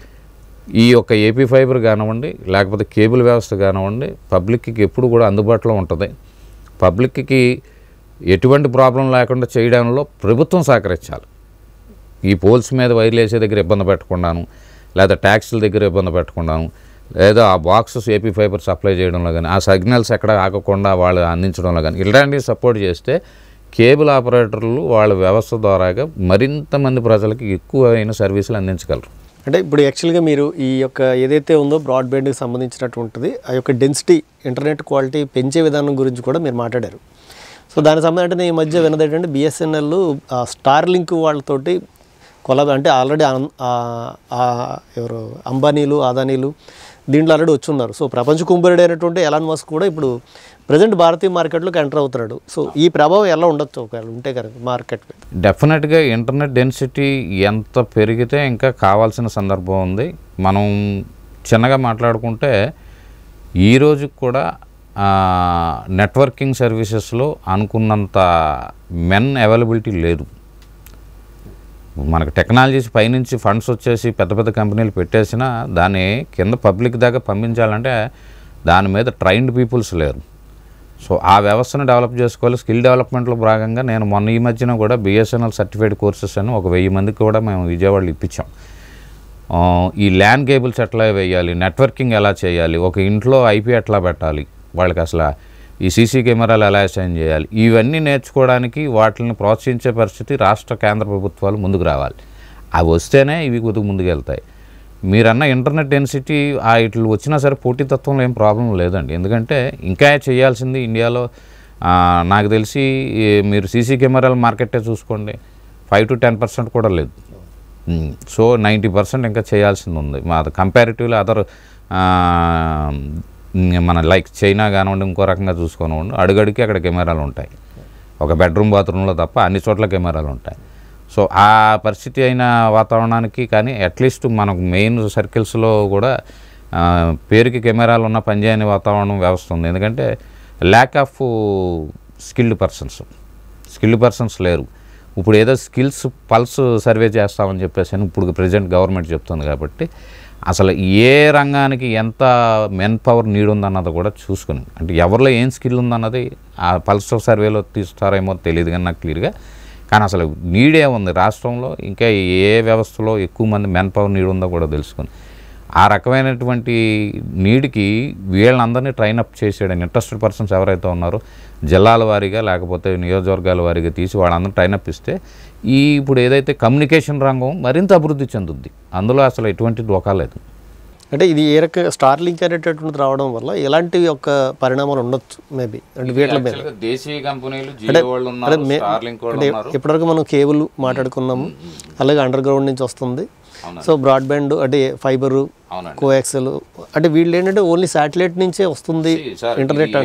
ఈ యొక్క ఏపీ ఫైబర్ కానివ్వండి, లేకపోతే కేబుల్ వ్యవస్థ కానివ్వండి, పబ్లిక్కి ఎప్పుడు కూడా అందుబాటులో ఉంటుంది. పబ్లిక్కి ఎటువంటి ప్రాబ్లం లేకుండా చేయడంలో ప్రభుత్వం సహకరించాలి. ఈ పోల్స్ మీద వైర్లు వేసే దగ్గర ఇబ్బంది పెట్టకుండాను, లేదా ట్యాక్స్ల దగ్గర ఇబ్బంది పెట్టకుండాను, లేదా ఆ బాక్సెస్ ఏపీ ఫైబర్ సప్లై చేయడంలో కానీ, ఆ సిగ్నల్స్ ఎక్కడ ఆగకుండా వాళ్ళు అందించడంలో కానీ ఇలాంటివి సపోర్ట్ చేస్తే కేబుల్ ఆపరేటర్లు వాళ్ళ వ్యవస్థ ద్వారాగా మరింత మంది ప్రజలకి ఎక్కువైన సర్వీసులు అందించగలరు. అంటే ఇప్పుడు యాక్చువల్గా మీరు ఈ యొక్క ఏదైతే ఉందో బ్రాడ్బ్యాండ్కి సంబంధించినటువంటిది ఆ యొక్క డెన్సిటీ ఇంటర్నెట్ క్వాలిటీ పెంచే విధానం గురించి కూడా మీరు మాట్లాడారు. సో దానికి సంబంధించి నేను ఈ మధ్య విన్నది ఏంటంటే బిఎస్ఎన్ఎల్ స్టార్ లింక్ వాళ్ళతోటి అంటే ఆల్రెడీ ఎవరు అంబానీలు అదానీలు దీంట్లో ఆల్రెడీ వచ్చున్నారు. సో ప్రపంచ కుంభరుడు అయినటువంటి ఎలాన్ మస్క్ కూడా ఇప్పుడు ప్రజెంట్ భారతీయ మార్కెట్లోకి ఎంటర్ అవుతున్నాడు. సో ఈ ప్రభావం ఎలా ఉండొచ్చు ఒకవేళ ఉంటే కనుక మార్కెట్ మీద? డెఫినెట్గా ఇంటర్నెట్ డెన్సిటీ ఎంత పెరిగితే ఇంకా కావాల్సిన సందర్భం ఉంది. మనం చిన్నగా మాట్లాడుకుంటే ఈరోజు కూడా నెట్వర్కింగ్ సర్వీసెస్లో అనుకున్నంత మెన్ అవైలబిలిటీ లేదు. మనకు టెక్నాలజీస్ పైనుంచి ఫండ్స్ వచ్చేసి పెద్ద పెద్ద కంపెనీలు పెట్టేసినా దాన్ని కింద పబ్లిక్ దాకా పంపించాలంటే దాని మీద ట్రైన్డ్ పీపుల్స్ లేరు. సో ఆ వ్యవస్థను డెవలప్ చేసుకోవాలి. స్కిల్ డెవలప్మెంట్లో భాగంగా నేను మొన్న ఈ మధ్యన కూడా బిఎస్ఎన్ఎల్ సర్టిఫైడ్ కోర్సెస్ అని ఒక 1000 మందికి కూడా మేము విజయవాడలో ఇప్పించాం. ఈ ల్యాన్ కేబుల్స్ ఎట్లా వేయాలి, నెట్వర్కింగ్ ఎలా చేయాలి, ఒక ఇంట్లో ఐపీ ఎట్లా పెట్టాలి, వాళ్ళకి అసలు ఈ సీసీ కెమెరాలు ఎలా అసైన్ చేయాలి, ఇవన్నీ నేర్చుకోవడానికి వాటిని ప్రోత్సహించే పరిస్థితి రాష్ట్ర కేంద్ర ప్రభుత్వాలు ముందుకు రావాలి. అవి వస్తేనే ఇవి కొద్దిగా ముందుకు వెళ్తాయి. మీరన్న ఇంటర్నెట్ డెన్సిటీ ఇట్లు వచ్చినా సరే పోటీతత్వంలో ఏం ప్రాబ్లం లేదండి. ఎందుకంటే ఇంకా చేయాల్సింది ఇండియాలో నాకు తెలిసి మీరు సీసీ కెమెరాల మార్కెటే చూసుకోండి, 5 to 10% కూడా లేదు. సో 90% ఇంకా చేయాల్సింది ఉంది. మా కంపారిటివ్లీ అదర్ మన లైక్ చైనా కానివ్వండి, ఇంకో రకంగా చూసుకోనివ్వండి, అడుగడికి అక్కడ కెమెరాలు ఉంటాయి. ఒక బెడ్రూమ్ బాత్రూంలో తప్ప అన్ని చోట్ల కెమెరాలు ఉంటాయి. సో ఆ పరిస్థితి అయిన వాతావరణానికి కానీ అట్లీస్ట్ మనకు మెయిన్ సర్కిల్స్లో కూడా పేరుకి కెమెరాలు ఉన్న పనిచేయని వాతావరణం వ్యవస్థ ఉంది. ఎందుకంటే ల్యాక్ ఆఫ్ స్కిల్డ్ పర్సన్స్ లేరు. ఇప్పుడు ఏదో స్కిల్స్ పల్స్ సర్వే చేస్తామని చెప్పేసి ఇప్పుడు ప్రెజెంట్ గవర్నమెంట్ చెప్తుంది. కాబట్టి అసలు ఏ రంగానికి ఎంత మెన్ పవర్ నీడ్ ఉందన్నది కూడా చూసుకుని, అంటే ఎవరిలో ఏం స్కిల్ ఉందన్నది ఆ పల్స్ సర్వేలో తీస్తారేమో తెలియదు కానీ నాకు క్లియర్గా. కానీ అసలు నీడే ఉంది రాష్ట్రంలో, ఇంకా ఏ వ్యవస్థలో ఎక్కువ మంది మెన్ పవర్ నీడ్ ఉందో కూడా తెలుసుకుని ఆ రకమైనటువంటి నీడ్కి వీళ్ళందరినీ ట్రైనప్ చేసేయడానికి ఇంట్రెస్టెడ్ పర్సన్స్ ఎవరైతే ఉన్నారో జిల్లాల వారీగా లేకపోతే నియోజకవర్గాల వారీగా తీసి వాళ్ళందరూ ట్రైనప్ ఇస్తే ఇప్పుడు ఏదైతే కమ్యూనికేషన్ రంగం మరింత అభివృద్ధి చెందుద్ది. అందులో అసలు ఎటువంటి డోకా లేదు. అంటే ఇది ఏ రకంగా స్టార్ లింక్ అనేటటువంటిది రావడం వల్ల ఎలాంటి యొక్క పరిణామాలు ఉండొచ్చు మేబీ? అంటే వీటి మీద దేశీయ కంపెనీలు ఇప్పటివరకు మనం కేబుల్ మాట్లాడుకున్నాము, అలాగే అండర్ గ్రౌండ్ నుంచి వస్తుంది. సో బ్రాడ్బ్యాండ్ అంటే ఫైబరు, కోయాక్సెల్, అంటే వీళ్ళు ఏంటంటే ఓన్లీ శాటిలైట్ నుంచే వస్తుంది ఇంటర్నెట్.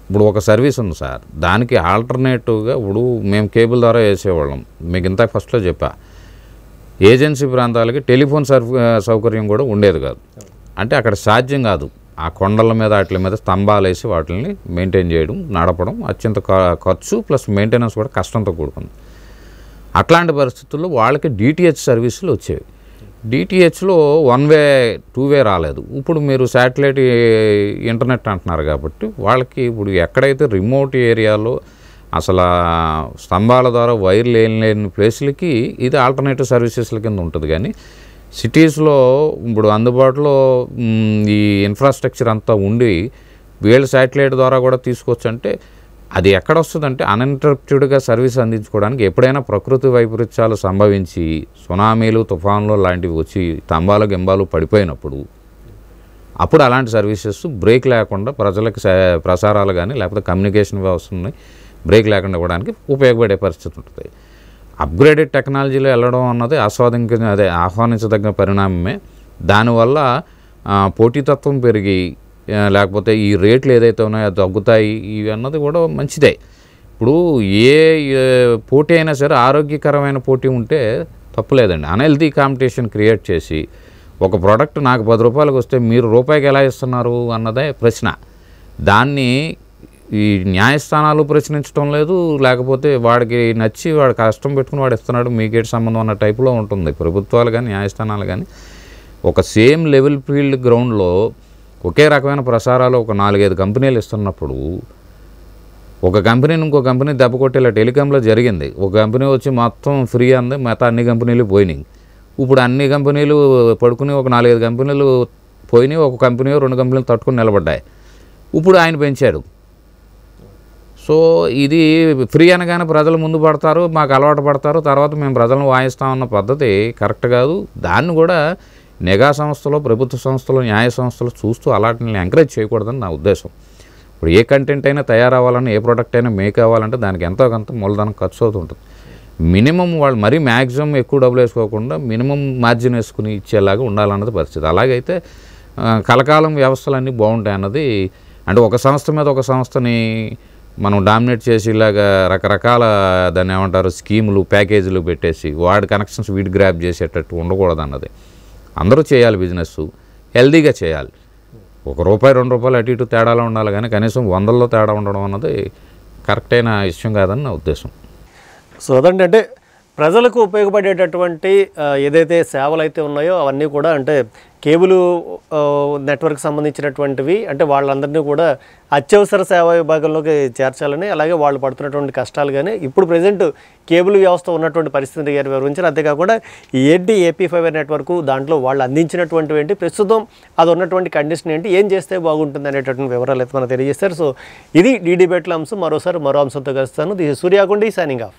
ఇప్పుడు ఒక సర్వీస్ ఉంది సార్, దానికి ఆల్టర్నేటివ్గా ఇప్పుడు మేము కేబుల్ ద్వారా వేసేవాళ్ళం. మీకు ఇంత ఫస్ట్లో చెప్పా, ఏజెన్సీ ప్రాంతాలకి టెలిఫోన్ సౌకర్యం కూడా ఉండేది కాదు. అంటే అక్కడ సాధ్యం కాదు. ఆ కొండల మీద వాటి మీద స్తంభాలు వేసి వాటిని మెయింటైన్ చేయడం, నడపడం అత్యంత ఖర్చు ప్లస్ మెయింటెనెన్స్ కూడా కష్టంతో కూడుకుంది. అట్లాంటి పరిస్థితుల్లో వాళ్ళకి డిటిహెచ్ సర్వీసులు వచ్చేవి. డిటిహెచ్లో 1 వే 2 వే రాలేదు. ఇప్పుడు మీరు శాటిలైట్ ఇంటర్నెట్ అంటున్నారు కాబట్టి వాళ్ళకి ఇప్పుడు ఎక్కడైతే రిమోట్ ఏరియాలో అసలు స్తంభాల ద్వారా వైర్లు లేని ప్లేస్లకి ఇది ఆల్టర్నేటివ్ సర్వీసెస్ల కింద ఉంటుంది. కానీ సిటీస్లో ఇప్పుడు అందుబాటులో ఈ ఇన్ఫ్రాస్ట్రక్చర్ అంతా ఉండి వీళ్ళ శాటిలైట్ ద్వారా కూడా తీసుకోవచ్చు. అంటే అది ఎక్కడ వస్తుందంటే అన్ఇంటరప్టెడ్గా సర్వీస్ అందించుకోవడానికి ఎప్పుడైనా ప్రకృతి వైపరీత్యాలు సంభవించి సునామీలు, తుఫాన్లు లాంటివి వచ్చి స్తంభాలు గింబాలు పడిపోయినప్పుడు అప్పుడు అలాంటి సర్వీసెస్ బ్రేక్ లేకుండా ప్రజలకు ప్రసారాలు కానీ లేకపోతే కమ్యూనికేషన్ వ్యవస్థని బ్రేక్ లేకుండా ఇవ్వడానికి ఉపయోగపడే పరిస్థితి ఉంటుంది. అప్గ్రేడెడ్ టెక్నాలజీలో వెళ్ళడం అన్నది ఆహ్వానించదగిన పరిణామమే. దానివల్ల పోటీతత్వం పెరిగి లేకపోతే ఈ రేట్లు ఏదైతే ఉన్నాయో తగ్గుతాయి, ఇవి అన్నది కూడా మంచిదే. ఇప్పుడు ఏ పోటీ అయినా సరే ఆరోగ్యకరమైన పోటీ ఉంటే తప్పులేదండి. అన్హెల్తీ కాంపిటీషన్ క్రియేట్ చేసి ఒక ప్రోడక్ట్ నాకు 10 రూపాయలకు వస్తే మీరు రూపాయికి ఎలా ఇస్తున్నారు అన్నదే ప్రశ్న. దాన్ని ఈ న్యాయస్థానాలు ప్రశ్నించడం లేదు, లేకపోతే వాడికి నచ్చి వాడు కష్టం పెట్టుకుని వాడు ఇస్తున్నాడు మీకేటి సంబంధం అన్న టైపులో ఉంటుంది ప్రభుత్వాలు కానీ న్యాయస్థానాలు కానీ. ఒక సేమ్ లెవెల్ ఫీల్డ్ గ్రౌండ్లో ఒకే రకమైన ప్రసారాలు ఒక 4-5 కంపెనీలు ఇస్తున్నప్పుడు ఒక కంపెనీని ఇంకో కంపెనీ దెబ్బ కొట్టేలా టెలికాంలో జరిగింది. ఒక కంపెనీ వచ్చి మొత్తం ఫ్రీ అంది, మిగతా అన్ని కంపెనీలు పోయినాయి. ఇప్పుడు అన్ని కంపెనీలు పడుకుని ఒక 4-5 కంపెనీలు పోయినాయి, ఒక కంపెనీ 2 కంపెనీలు తట్టుకుని నిలబడ్డాయి. ఇప్పుడు ఆయన పెంచాడు. సో ఇది ఫ్రీ అనగానే ప్రజలు ముందు పడతారు, మాకు అలవాటు పడతారు, తర్వాత మేము ప్రజలను వాయిస్తామన్న పద్ధతి కరెక్ట్ కాదు. దాన్ని కూడా నిఘా సంస్థలో, ప్రభుత్వ సంస్థలు, న్యాయ సంస్థలు చూస్తూ అలాంటిని ఎంకరేజ్ చేయకూడదని నా ఉద్దేశం. ఇప్పుడు ఏ కంటెంట్ అయినా తయారవ్వాలని, ఏ ప్రోడక్ట్ అయినా మేక్ అవ్వాలంటే దానికి ఎంతో కొంత మూలధనం ఖర్చు అవుతుంటుంది. మినిమం వాళ్ళు మరీ మ్యాక్సిమం ఎక్కువ డబ్బులు వేసుకోకుండా మినిమం మార్జిన్ వేసుకుని ఇచ్చేలాగా ఉండాలన్నది పరిస్థితి. అలాగైతే కలకాలం వ్యవస్థలన్నీ బాగుంటాయి అన్నది. అంటే ఒక సంస్థ మీద ఒక సంస్థని మనం డామినేట్ చేసి ఇలాగా రకరకాల దాన్ని ఏమంటారు స్కీములు, ప్యాకేజీలు పెట్టేసి వాడి కనెక్షన్స్ వీడి గ్రాప్ చేసేటట్టు ఉండకూడదు అన్నది. అందరూ చేయాలి, బిజినెస్ హెల్దీగా చేయాలి. ₹1, ₹2 అటు ఇటు తేడాలో ఉండాలి, కానీ కనీసం 100లో తేడా ఉండడం అన్నది కరెక్ట్ అయిన విషయం కాదని నా ఉద్దేశం. సో అదండి, అంటే ప్రజలకు ఉపయోగపడేటటువంటి ఏదైతే సేవలు అయితే ఉన్నాయో అవన్నీ కూడా అంటే కేబుల్ నెట్వర్క్ సంబంధించినటువంటివి, అంటే వాళ్ళందరినీ కూడా అత్యవసర సేవా విభాగంలోకి చేర్చాలని, అలాగే వాళ్ళు పడుతున్నటువంటి కష్టాలు కానీ ఇప్పుడు ప్రజెంట్ కేబుల్ వ్యవస్థ ఉన్నటువంటి పరిస్థితిని గారు వివరించారు. అంతేకాకుండా ఏంటి ఏపీ ఫైబర్ నెట్వర్క్, దాంట్లో వాళ్ళు అందించినటువంటివి ఏంటి, ప్రస్తుతం అది ఉన్నటువంటి కండిషన్ ఏంటి, ఏం చేస్తే బాగుంటుంది అనేటటువంటి వివరాలు అయితే మనకు తెలియజేస్తారు. సో ఇది డీ డిబేట్ల అంశం. మరోసారి మరో అంశంతో కలుస్తాను. This is Suryagundi signing of.